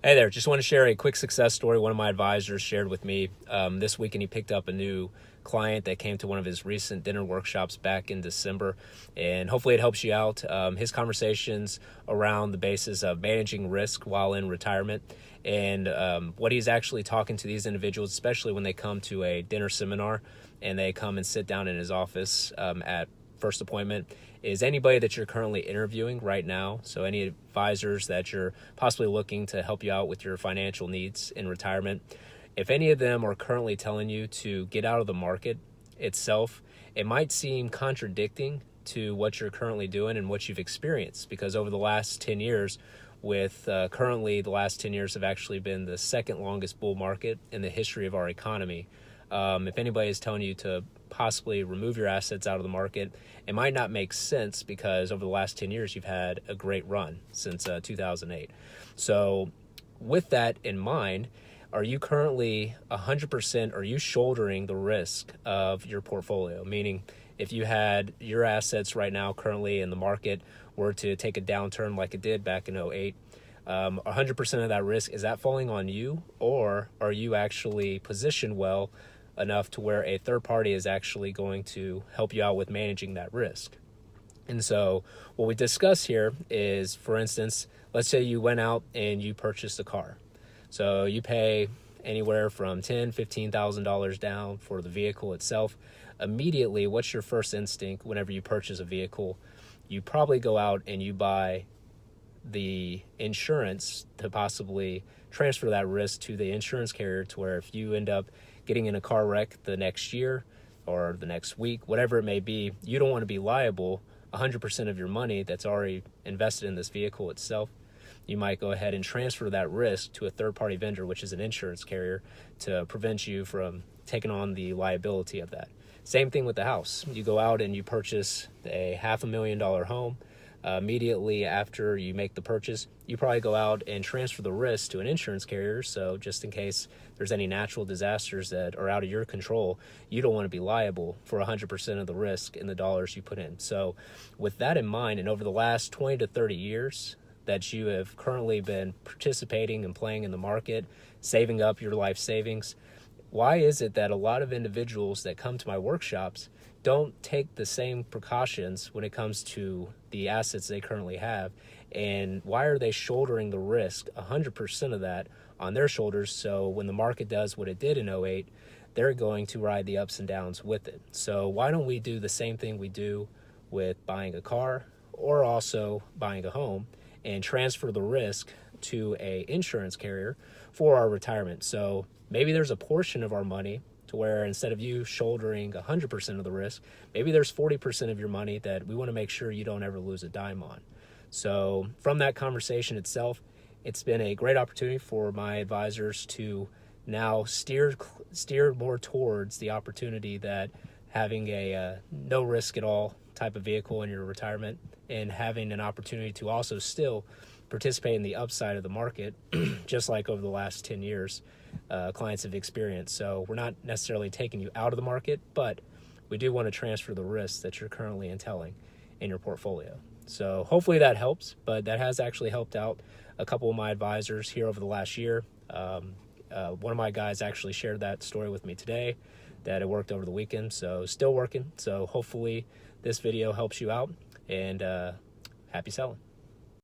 Hey there, just want to share a quick success story one of my advisors shared with me this week, and he picked up a new client that came to one of his recent dinner workshops back in December, and hopefully it helps you out. His conversations around the basis of managing risk while in retirement, and what he's actually talking to these individuals, especially when they come to a dinner seminar and they come and sit down in his office at first appointment, is anybody that you're currently interviewing right now. So any advisors that you're possibly looking to help you out with your financial needs in retirement, if any of them are currently telling you to get out of the market itself, it might seem contradicting to what you're currently doing and what you've experienced, because over the last 10 years, with currently the last 10 years have actually been the second longest bull market in the history of our economy. If anybody is telling you to possibly remove your assets out of the market, it might not make sense, because over the last 10 years, you've had a great run since 2008. So with that in mind, are you currently 100%, are you shouldering the risk of your portfolio? Meaning, if you had your assets right now currently in the market were to take a downturn like it did back in 08, 100% of that risk, is that falling on you, or are you actually positioned well enough to where a third party is actually going to help you out with managing that risk? And so what we discuss here is, for instance, let's say you went out and you purchased a car. So you pay anywhere from $10,000, $15,000 down for the vehicle itself. Immediately, what's your first instinct whenever you purchase a vehicle? You probably go out and you buy the insurance to possibly transfer that risk to the insurance carrier, to where if you end up getting in a car wreck the next year or the next week, whatever it may be, you don't want to be liable 100% of your money that's already invested in this vehicle itself. You might go ahead and transfer that risk to a third-party vendor, which is an insurance carrier, to prevent you from taking on the liability of that. Same thing with the house. You go out and you purchase a $500,000 home. Immediately after you make the purchase, you probably go out and transfer the risk to an insurance carrier. So just in case there's any natural disasters that are out of your control, you don't want to be liable for 100% of the risk in the dollars you put in. So with that in mind, and over the last 20 to 30 years that you have currently been participating and playing in the market, saving up your life savings, why is it that a lot of individuals that come to my workshops don't take the same precautions when it comes to the assets they currently have? And why are they shouldering the risk, 100% of that, on their shoulders? So when the market does what it did in 08, they're going to ride the ups and downs with it. So why don't we do the same thing we do with buying a car or also buying a home, and transfer the risk to a insurance carrier for our retirement? So maybe there's a portion of our money to where, instead of you shouldering 100% of the risk, maybe there's 40% of your money that we want to make sure you don't ever lose a dime on. So from that conversation itself, it's been a great opportunity for my advisors to now steer more towards the opportunity that having a no risk at all type of vehicle in your retirement, and having an opportunity to also still participate in the upside of the market, just like over the last 10 years clients have experienced. So we're not necessarily taking you out of the market, but we do want to transfer the risks that you're currently entailing in your portfolio. So hopefully that helps, but that has actually helped out a couple of my advisors here over the last year. One of my guys actually shared that story with me today, that it worked over the weekend, so still working. So hopefully this video helps you out, and happy selling.